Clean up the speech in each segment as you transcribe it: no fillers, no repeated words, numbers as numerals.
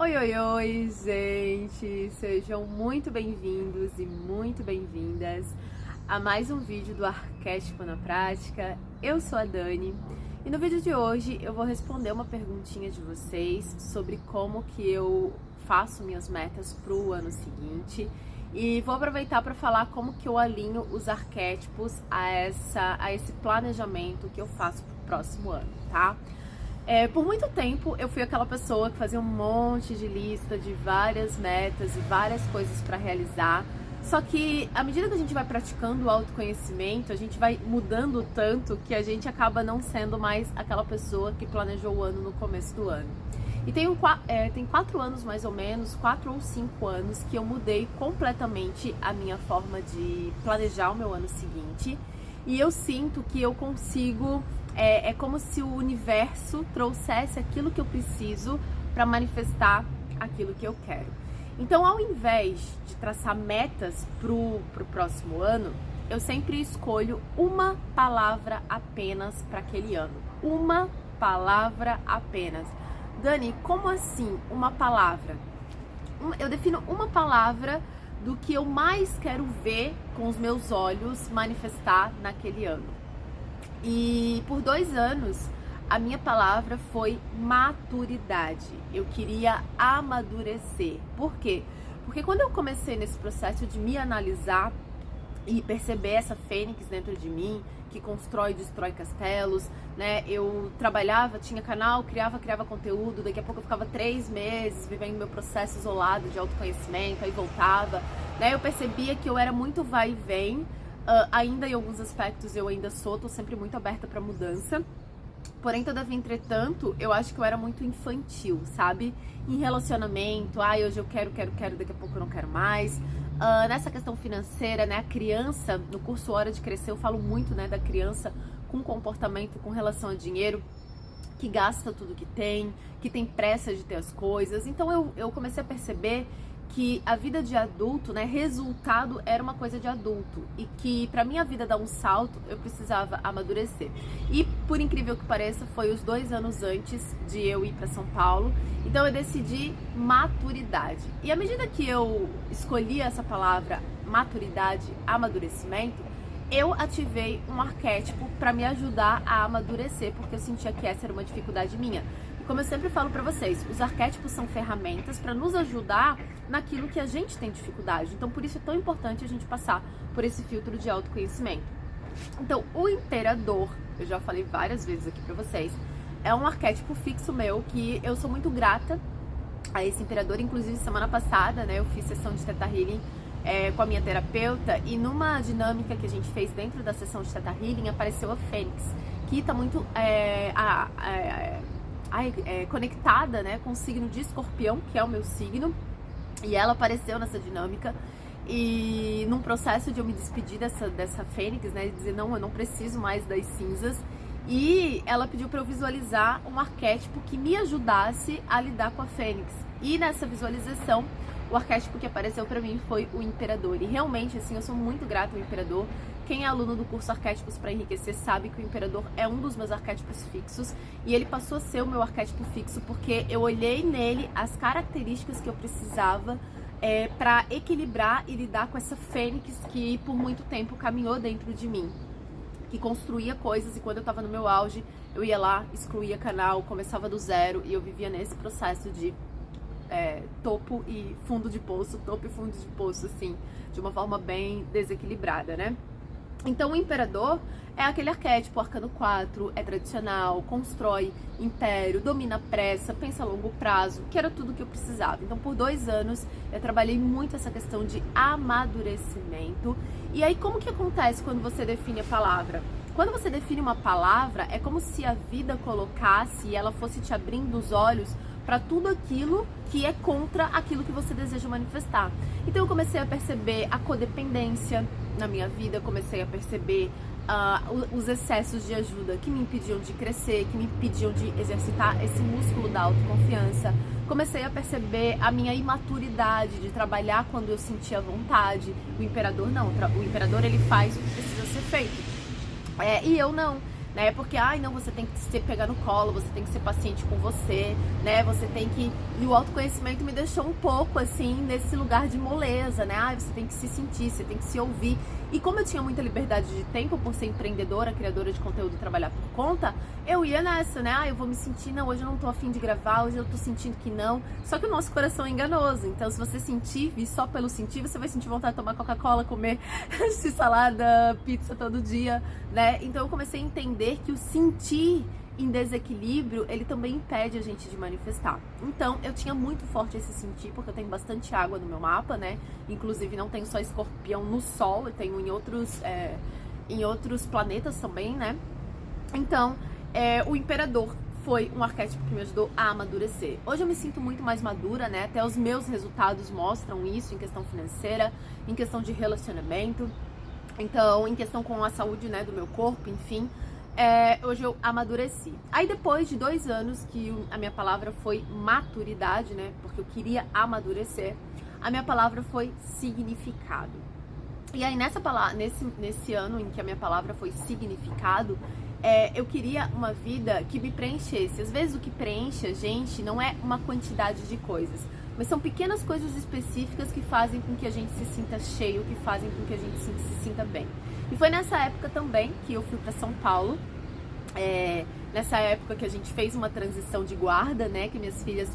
Oi, oi, oi, gente! Sejam muito bem-vindos e muito bem-vindas a mais um vídeo do Arquétipo na Prática. Eu sou a Dani e no vídeo de hoje eu vou responder uma perguntinha de vocês sobre como que eu faço minhas metas para o ano seguinte e vou aproveitar para falar como que eu alinho os arquétipos a esse planejamento que eu faço para o próximo ano, tá? Por muito tempo eu fui aquela pessoa que fazia um monte de lista de várias metas e várias coisas para realizar. Só que à medida que a gente vai praticando o autoconhecimento, a gente vai mudando tanto que a gente acaba não sendo mais aquela pessoa que planejou o ano no começo do ano. E tem 4 anos mais ou menos, 4 ou 5 anos que eu mudei completamente a minha forma de planejar o meu ano seguinte. E eu sinto que eu consigo... É como se o universo trouxesse aquilo que eu preciso para manifestar aquilo que eu quero. Então, ao invés de traçar metas pro próximo ano, eu sempre escolho uma palavra apenas para aquele ano. Uma palavra apenas. Dani, como assim uma palavra? Eu defino uma palavra do que eu mais quero ver com os meus olhos manifestar naquele ano. E por 2 anos, a minha palavra foi maturidade. Eu queria amadurecer. Por quê? Porque quando eu comecei nesse processo de me analisar e perceber essa fênix dentro de mim, que constrói e destrói castelos, né? Eu trabalhava, tinha canal, criava conteúdo, daqui a pouco eu ficava 3 meses vivendo meu processo isolado de autoconhecimento, aí voltava, né? Eu percebia que eu era muito vai e vem. Ainda em alguns aspectos eu ainda tô sempre muito aberta para mudança. Porém, todavia, entretanto, eu acho que eu era muito infantil, sabe? Em relacionamento, hoje eu quero, daqui a pouco eu não quero mais. Nessa questão financeira, né? A criança, no curso Hora de Crescer, eu falo muito, né, da criança com comportamento, com relação a dinheiro, que gasta tudo que tem pressa de ter as coisas. Então eu comecei a perceber que a vida de adulto, né, resultado era uma coisa de adulto e que pra minha vida dar um salto, eu precisava amadurecer. E por incrível que pareça, foi os 2 anos antes de eu ir pra São Paulo, então eu decidi maturidade. E à medida que eu escolhi essa palavra maturidade, amadurecimento, eu ativei um arquétipo pra me ajudar a amadurecer, porque eu sentia que essa era uma dificuldade minha. Como eu sempre falo pra vocês, os arquétipos são ferramentas para nos ajudar naquilo que a gente tem dificuldade. Então, por isso é tão importante a gente passar por esse filtro de autoconhecimento. Então, o imperador, eu já falei várias vezes aqui pra vocês, é um arquétipo fixo meu que eu sou muito grata a esse imperador. Inclusive, semana passada, né, eu fiz sessão de Theta Healing com a minha terapeuta e numa dinâmica que a gente fez dentro da sessão de Theta Healing apareceu a Fênix, que tá muito... conectada, né, com o signo de Escorpião, que é o meu signo, e ela apareceu nessa dinâmica e num processo de eu me despedir dessa fênix, né, de dizer não, eu não preciso mais das cinzas, e ela pediu para eu visualizar um arquétipo que me ajudasse a lidar com a fênix, e nessa visualização o arquétipo que apareceu para mim foi o imperador, e realmente, assim, eu sou muito grata ao imperador. Quem é aluno do curso Arquétipos para Enriquecer sabe que o imperador é um dos meus arquétipos fixos e ele passou a ser o meu arquétipo fixo porque eu olhei nele as características que eu precisava para equilibrar e lidar com essa fênix que por muito tempo caminhou dentro de mim, que construía coisas e quando eu estava no meu auge eu ia lá, excluía canal, começava do zero e eu vivia nesse processo de topo e fundo de poço, assim, de uma forma bem desequilibrada, né? Então o imperador é aquele arquétipo, arcano 4, é tradicional, constrói império, domina a pressa, pensa a longo prazo, que era tudo que eu precisava. Então por 2 anos eu trabalhei muito essa questão de amadurecimento. E aí como que acontece quando você define a palavra? Quando você define uma palavra, é como se a vida colocasse e ela fosse te abrindo os olhos para tudo aquilo que é contra aquilo que você deseja manifestar. Então eu comecei a perceber a codependência na minha vida, comecei a perceber os excessos de ajuda que me impediam de crescer, que me impediam de exercitar esse músculo da autoconfiança. Comecei a perceber a minha imaturidade de trabalhar quando eu sentia vontade. O imperador não, o imperador ele faz o que precisa ser feito. E eu não. né? Porque, ai, não, você tem que se pegar no colo, você tem que ser paciente com você, né? Você tem que... E o autoconhecimento me deixou um pouco, assim, nesse lugar de moleza, né? Ai, você tem que se sentir, você tem que se ouvir. E como eu tinha muita liberdade de tempo por ser empreendedora, criadora de conteúdo, trabalhar por conta, eu ia nessa, né? Ah, eu vou me sentir, não, hoje eu não tô afim de gravar, hoje eu tô sentindo que não. Só que o nosso coração é enganoso. Então, se você sentir, e só pelo sentir, você vai sentir vontade de tomar Coca-Cola, comer salada, pizza todo dia, né? Então, eu comecei a entender que o sentir em desequilíbrio, ele também impede a gente de manifestar. Então, eu tinha muito forte esse sentir, porque eu tenho bastante água no meu mapa, né? Inclusive, não tenho só escorpião no Sol, eu tenho em outros planetas também, né? Então, o Imperador foi um arquétipo que me ajudou a amadurecer. Hoje eu me sinto muito mais madura, né? Até os meus resultados mostram isso em questão financeira, em questão de relacionamento, então, em questão com a saúde, né, do meu corpo, enfim. Hoje eu amadureci. Aí depois de 2 anos que a minha palavra foi maturidade, né? Porque eu queria amadurecer, a minha palavra foi significado. E aí nesse ano em que a minha palavra foi significado, eu queria uma vida que me preenchesse. Às vezes o que preenche a gente não é uma quantidade de coisas, mas são pequenas coisas específicas que fazem com que a gente se sinta cheio, que fazem com que a gente se sinta bem. E foi nessa época também que eu fui para São Paulo, nessa época que a gente fez uma transição de guarda, né, que minhas filhas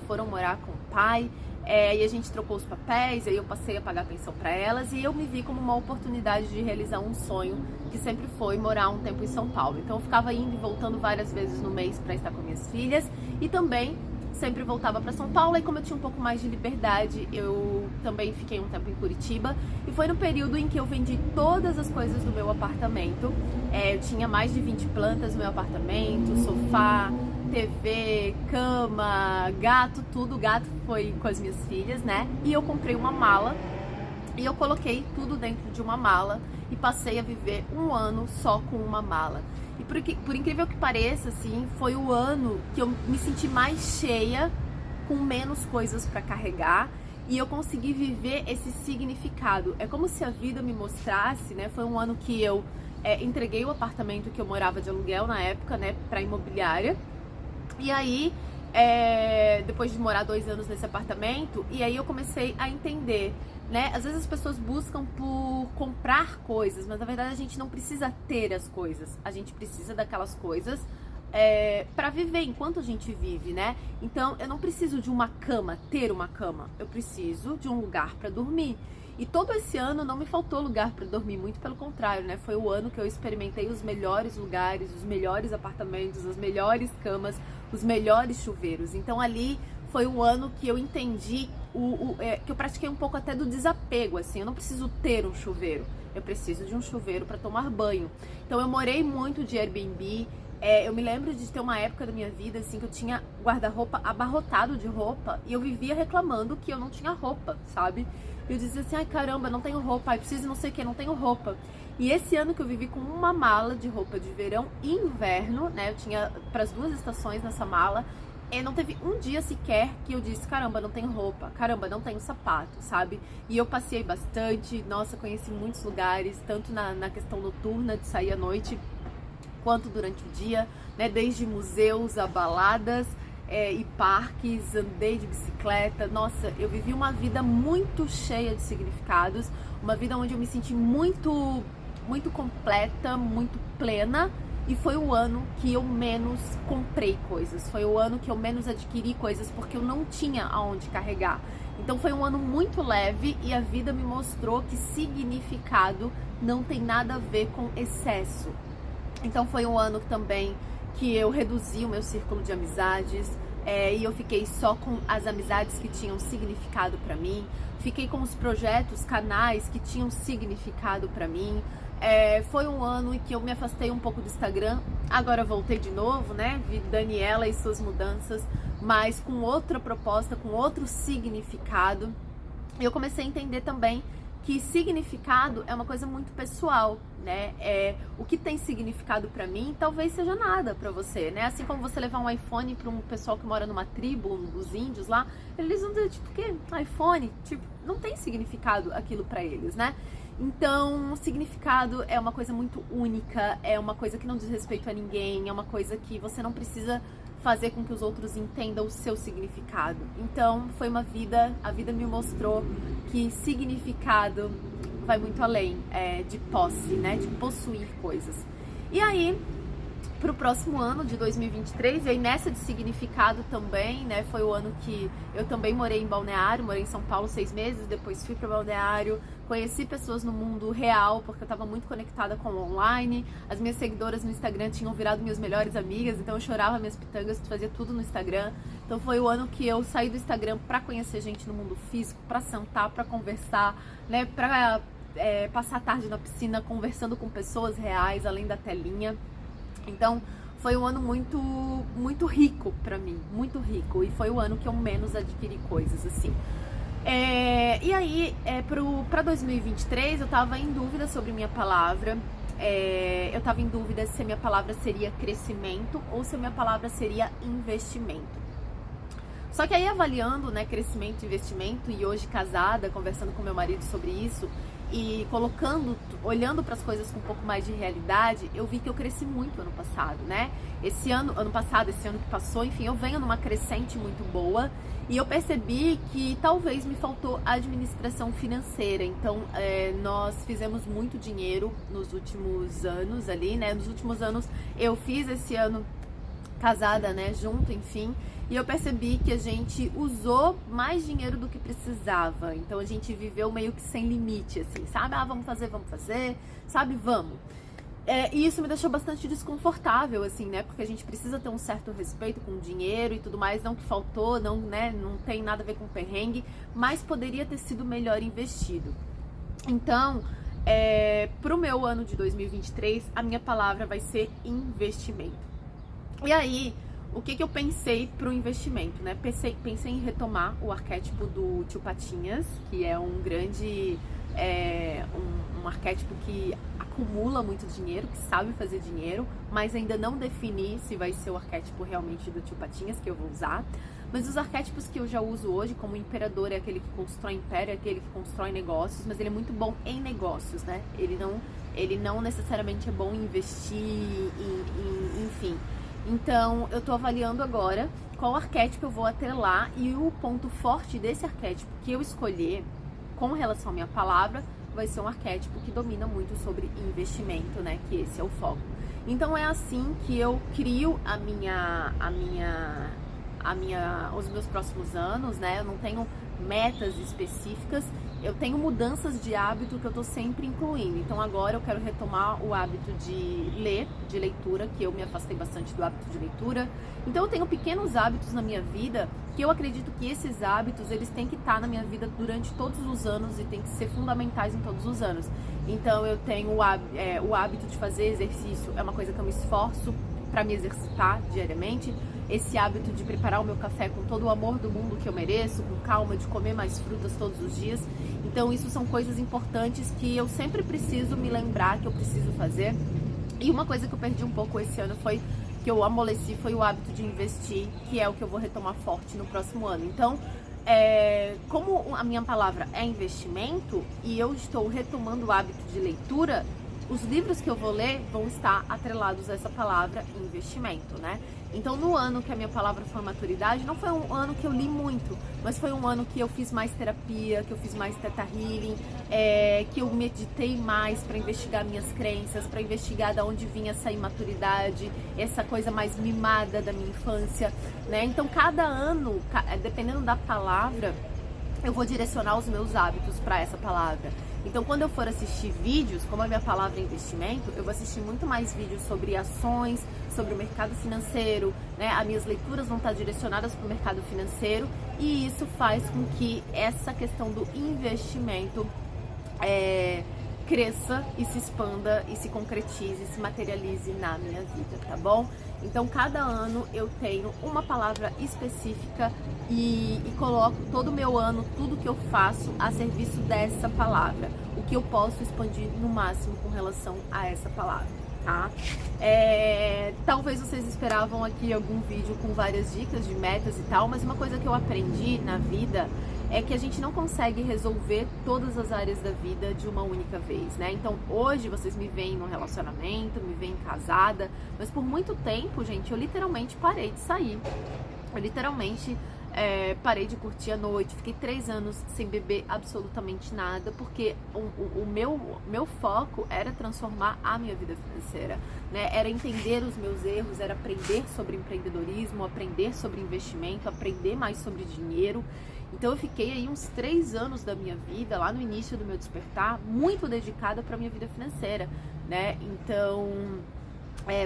foram morar com o pai, e a gente trocou os papéis, aí eu passei a pagar pensão para elas, e eu me vi como uma oportunidade de realizar um sonho, que sempre foi morar um tempo em São Paulo. Então eu ficava indo e voltando várias vezes no mês para estar com minhas filhas, e também sempre voltava para São Paulo. E como eu tinha um pouco mais de liberdade, eu também fiquei um tempo em Curitiba, e foi no período em que eu vendi todas as coisas do meu apartamento. Eu tinha mais de 20 plantas no meu apartamento, sofá, TV, cama, gato, tudo. Gato foi com as minhas filhas, né? E eu comprei uma mala e eu coloquei tudo dentro de uma mala e passei a viver um ano só com uma mala. E por incrível que pareça, assim, foi o ano que eu me senti mais cheia, com menos coisas para carregar, e eu consegui viver esse significado. É como se a vida me mostrasse, né? Foi um ano que eu entreguei o apartamento que eu morava de aluguel na época, né, para imobiliária. E aí, depois de morar 2 anos nesse apartamento, e aí eu comecei a entender, né? Às vezes as pessoas buscam por comprar coisas, mas na verdade a gente não precisa ter as coisas. A gente precisa daquelas coisas para viver enquanto a gente vive, né? Então eu não preciso de uma cama, ter uma cama. Eu preciso de um lugar para dormir. E todo esse ano não me faltou lugar para dormir, muito pelo contrário, né? Foi o ano que eu experimentei os melhores lugares, os melhores apartamentos, as melhores camas, os melhores chuveiros. Então ali foi o ano que eu entendi, que eu pratiquei um pouco até do desapego, assim. Eu não preciso ter um chuveiro, eu preciso de um chuveiro para tomar banho. Então eu morei muito de Airbnb. Eu me lembro de ter uma época da minha vida, assim, que eu tinha guarda-roupa abarrotado de roupa e eu vivia reclamando que eu não tinha roupa, sabe? Eu dizia assim, ai caramba, não tenho roupa, ai preciso não sei o que, não tenho roupa. E esse ano que eu vivi com uma mala de roupa de verão e inverno, né? Eu tinha para as 2 estações nessa mala. Não teve um dia sequer que eu disse, caramba, não tenho roupa, caramba, não tenho sapato, sabe? E eu passei bastante, nossa, conheci muitos lugares, tanto na questão noturna, de sair à noite, quanto durante o dia, né? Desde museus a baladas e parques, andei de bicicleta. Nossa, eu vivi uma vida muito cheia de significados, uma vida onde eu me senti muito, muito completa, muito plena. E foi o ano que eu menos comprei coisas, foi o ano que eu menos adquiri coisas, porque eu não tinha aonde carregar. Então foi um ano muito leve e a vida me mostrou que significado não tem nada a ver com excesso. Então foi um ano também que eu reduzi o meu círculo de amizades, e eu fiquei só com as amizades que tinham significado para mim. Fiquei com os projetos, canais que tinham significado para mim. Foi um ano em que eu me afastei um pouco do Instagram, agora voltei de novo, né? Vi Daniela e suas mudanças, mas com outra proposta, com outro significado. Eu comecei a entender também que significado é uma coisa muito pessoal, né? O que tem significado pra mim talvez seja nada pra você, né? Assim como você levar um iPhone pra um pessoal que mora numa tribo, os índios lá, eles vão dizer, tipo, o quê? iPhone? Tipo, não tem significado aquilo pra eles, né? Então, o significado é uma coisa muito única, é uma coisa que não diz respeito a ninguém, é uma coisa que você não precisa fazer com que os outros entendam o seu significado. Então, foi uma vida, a vida me mostrou que significado vai muito além de posse, né, de possuir coisas. E aí, para o próximo ano de 2023, e aí nessa de significado também, né, foi o ano que eu também morei em Balneário, morei em São Paulo 6 meses, depois fui para Balneário, conheci pessoas no mundo real, porque eu estava muito conectada com o online, as minhas seguidoras no Instagram tinham virado minhas melhores amigas, então eu chorava minhas pitangas, fazia tudo no Instagram. Então foi o ano que eu saí do Instagram para conhecer gente no mundo físico, para sentar, para conversar, né, para passar a tarde na piscina conversando com pessoas reais, além da telinha. Então, foi um ano muito rico pra mim, muito rico. E foi o ano que eu menos adquiri coisas, assim. E aí, pra 2023, eu tava em dúvida sobre minha palavra. Eu tava em dúvida se a minha palavra seria crescimento ou se a minha palavra seria investimento. Só que aí, avaliando, né, crescimento e investimento, e hoje casada, conversando com meu marido sobre isso, e olhando para as coisas com um pouco mais de realidade, eu vi que eu cresci muito ano passado, né? Esse ano que passou, enfim, eu venho numa crescente muito boa e eu percebi que talvez me faltou administração financeira. Então, nós fizemos muito dinheiro nos últimos anos ali, né? Nos últimos anos eu fiz esse ano casada, né, junto, enfim, e eu percebi que a gente usou mais dinheiro do que precisava, então a gente viveu meio que sem limite, assim, sabe? Vamos fazer, sabe? Vamos. E isso me deixou bastante desconfortável, assim, né, porque a gente precisa ter um certo respeito com o dinheiro e tudo mais, não que faltou, não, né, não tem nada a ver com perrengue, mas poderia ter sido melhor investido. Então, pro meu ano de 2023, a minha palavra vai ser investimento. E aí, o que eu pensei pro investimento, né? Pensei em retomar o arquétipo do Tio Patinhas, que é um grande, um arquétipo que acumula muito dinheiro, que sabe fazer dinheiro, mas ainda não defini se vai ser o arquétipo realmente do Tio Patinhas que eu vou usar. Mas os arquétipos que eu já uso hoje, como o Imperador é aquele que constrói império, é aquele que constrói negócios, mas ele é muito bom em negócios, né? Ele não necessariamente é bom em investir, enfim. Então, eu tô avaliando agora qual arquétipo eu vou atrelar e o ponto forte desse arquétipo que eu escolher com relação à minha palavra vai ser um arquétipo que domina muito sobre investimento, né? Que esse é o foco. Então, é assim que eu crio os meus próximos anos, né? Eu não tenho metas específicas, eu tenho mudanças de hábito que eu tô sempre incluindo. Então agora eu quero retomar o hábito de leitura, que eu me afastei bastante do hábito de leitura. Então eu tenho pequenos hábitos na minha vida que eu acredito que esses hábitos, eles têm que estar na minha vida durante todos os anos e têm que ser fundamentais em todos os anos. Então eu tenho o hábito de fazer exercício, é uma coisa que eu me esforço para me exercitar diariamente. Esse hábito de preparar o meu café com todo o amor do mundo que eu mereço, com calma, de comer mais frutas todos os dias. Então isso são coisas importantes que eu sempre preciso me lembrar que eu preciso fazer. E uma coisa que eu perdi um pouco esse ano que eu amoleci, foi o hábito de investir, que é o que eu vou retomar forte no próximo ano. Então, como a minha palavra é investimento e eu estou retomando o hábito de leitura, os livros que eu vou ler vão estar atrelados a essa palavra investimento, né? Então, no ano que a minha palavra foi maturidade, não foi um ano que eu li muito, mas foi um ano que eu fiz mais terapia, que eu fiz mais Theta Healing, que eu meditei mais para investigar minhas crenças, para investigar de onde vinha essa imaturidade, essa coisa mais mimada da minha infância, né? Então, cada ano, dependendo da palavra, eu vou direcionar os meus hábitos para essa palavra. Então, quando eu for assistir vídeos, como a minha palavra é investimento, eu vou assistir muito mais vídeos sobre ações, sobre o mercado financeiro, né? As minhas leituras vão estar direcionadas para o mercado financeiro e isso faz com que essa questão do investimento cresça e se expanda e se concretize, se materialize na minha vida, tá bom? Então, cada ano eu tenho uma palavra específica e coloco todo o meu ano, tudo que eu faço a serviço dessa palavra, o que eu posso expandir no máximo com relação a essa palavra, tá? Talvez vocês esperavam aqui algum vídeo com várias dicas de metas e tal, mas uma coisa que eu aprendi na vida é que a gente não consegue resolver todas as áreas da vida de uma única vez, né? Então hoje vocês me veem no relacionamento, me veem casada, mas por muito tempo, gente, eu literalmente parei de sair. Eu literalmente parei de curtir a noite, fiquei 3 anos sem beber absolutamente nada, porque o meu foco era transformar a minha vida financeira, né? Era entender os meus erros, era aprender sobre empreendedorismo, aprender sobre investimento, aprender mais sobre dinheiro. Então eu fiquei aí uns 3 anos da minha vida, lá no início do meu despertar, muito dedicada para minha vida financeira, né? Então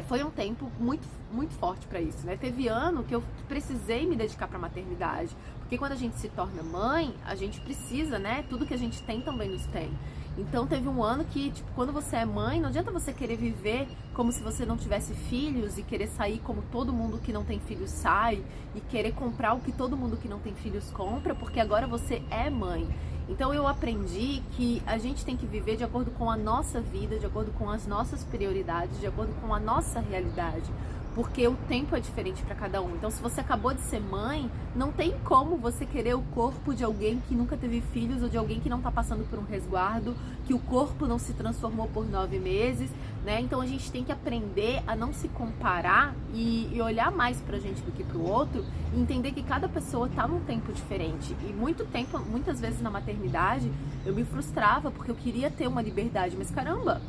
foi um tempo muito forte para isso, né? Teve ano que eu precisei me dedicar para maternidade, porque quando a gente se torna mãe, a gente precisa, né? Tudo que a gente tem também nos tem. Então teve um ano que, tipo, quando você é mãe, não adianta você querer viver como se você não tivesse filhos e querer sair como todo mundo que não tem filhos sai e querer comprar o que todo mundo que não tem filhos compra, porque agora você é mãe. Então eu aprendi que a gente tem que viver de acordo com a nossa vida, de acordo com as nossas prioridades, de acordo com a nossa realidade. Porque o tempo é diferente para cada um. Então, se você acabou de ser mãe, não tem como você querer o corpo de alguém que nunca teve filhos ou de alguém que não está passando por um resguardo, que o corpo não se transformou por 9 meses, né? Então, a gente tem que aprender a não se comparar e olhar mais pra gente do que pro outro e entender que cada pessoa tá num tempo diferente. E muitas vezes na maternidade, eu me frustrava porque eu queria ter uma liberdade, mas caramba,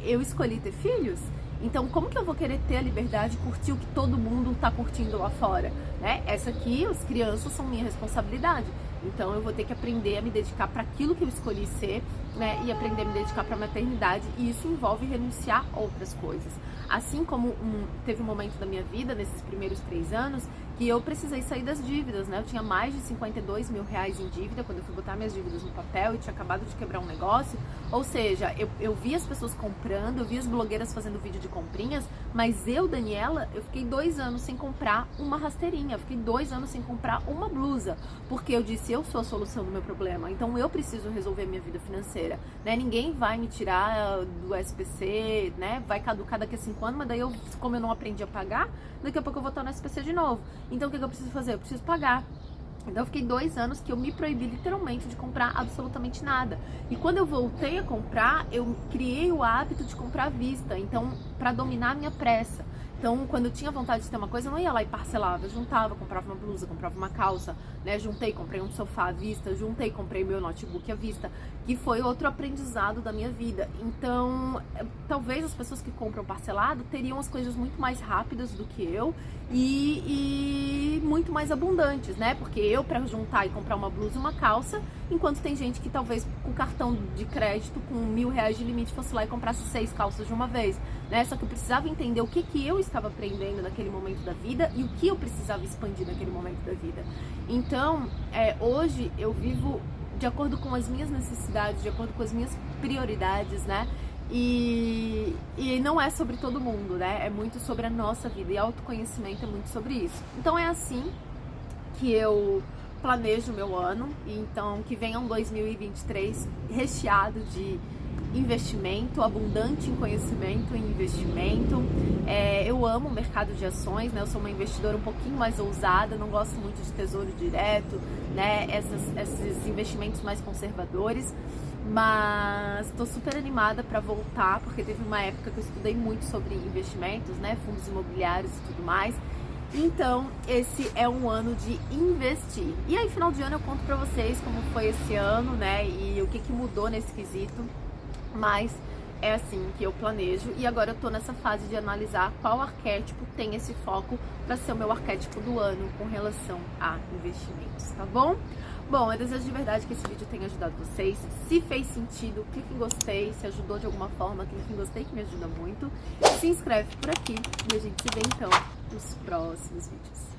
eu escolhi ter filhos. Então, como que eu vou querer ter a liberdade de curtir o que todo mundo tá curtindo lá fora, né? Essa aqui, as crianças são minha responsabilidade. Então, eu vou ter que aprender a me dedicar para aquilo que eu escolhi ser, né? E aprender a me dedicar para a maternidade. E isso envolve renunciar a outras coisas. Assim como teve um momento da minha vida, nesses primeiros 3 anos, que eu precisei sair das dívidas, né? Eu tinha mais de 52 mil reais em dívida quando eu fui botar minhas dívidas no papel e tinha acabado de quebrar um negócio. Ou seja, eu vi as pessoas comprando, eu vi as blogueiras fazendo vídeo de comprinhas, mas eu, Daniela, eu fiquei 2 anos sem comprar uma rasteirinha, eu fiquei 2 anos sem comprar uma blusa, porque eu disse, eu sou a solução do meu problema, então eu preciso resolver minha vida financeira, né? Ninguém vai me tirar do SPC, né? Vai caducar daqui a 5 anos, mas daí como eu não aprendi a pagar, daqui a pouco eu vou estar no SPC de novo. Então o que eu preciso fazer? Eu preciso pagar. Então eu fiquei 2 anos que eu me proibi literalmente de comprar absolutamente nada. E quando eu voltei a comprar, eu criei o hábito de comprar à vista, então para dominar a minha pressa. Então, quando eu tinha vontade de ter uma coisa, eu não ia lá e parcelava, eu juntava, comprava uma blusa, comprava uma calça, né? Juntei, comprei um sofá à vista, juntei, comprei meu notebook à vista, que foi outro aprendizado da minha vida. Então, talvez as pessoas que compram parcelado teriam as coisas muito mais rápidas do que eu e muito mais abundantes, né? Porque eu, para juntar e comprar uma blusa e uma calça, enquanto tem gente que talvez com cartão de crédito, com R$1.000 de limite, fosse lá e comprasse 6 calças de uma vez, né? Só que eu precisava entender o que eu estava aprendendo naquele momento da vida e o que eu precisava expandir naquele momento da vida. Então, hoje eu vivo de acordo com as minhas necessidades, de acordo com as minhas prioridades, né? E não é sobre todo mundo, né? É muito sobre a nossa vida, e autoconhecimento é muito sobre isso. Então é assim que eu planejo o meu ano, e então que venha um 2023 recheado de investimento, abundante em conhecimento e investimento. Eu amo o mercado de ações, né? Eu sou uma investidora um pouquinho mais ousada, não gosto muito de tesouro direto, né? Esses investimentos mais conservadores, mas estou super animada para voltar, porque teve uma época que eu estudei muito sobre investimentos, né? Fundos imobiliários e tudo mais. Então, esse é um ano de investir. E aí, final de ano, eu conto pra vocês como foi esse ano, né? E o que mudou nesse quesito. Mas é assim que eu planejo. E agora eu tô nessa fase de analisar qual arquétipo tem esse foco pra ser o meu arquétipo do ano com relação a investimentos, tá bom? Bom, eu desejo de verdade que esse vídeo tenha ajudado vocês. Se fez sentido, clique em gostei. Se ajudou de alguma forma, clique em gostei, que me ajuda muito. Se inscreve por aqui e a gente se vê então nos próximos vídeos.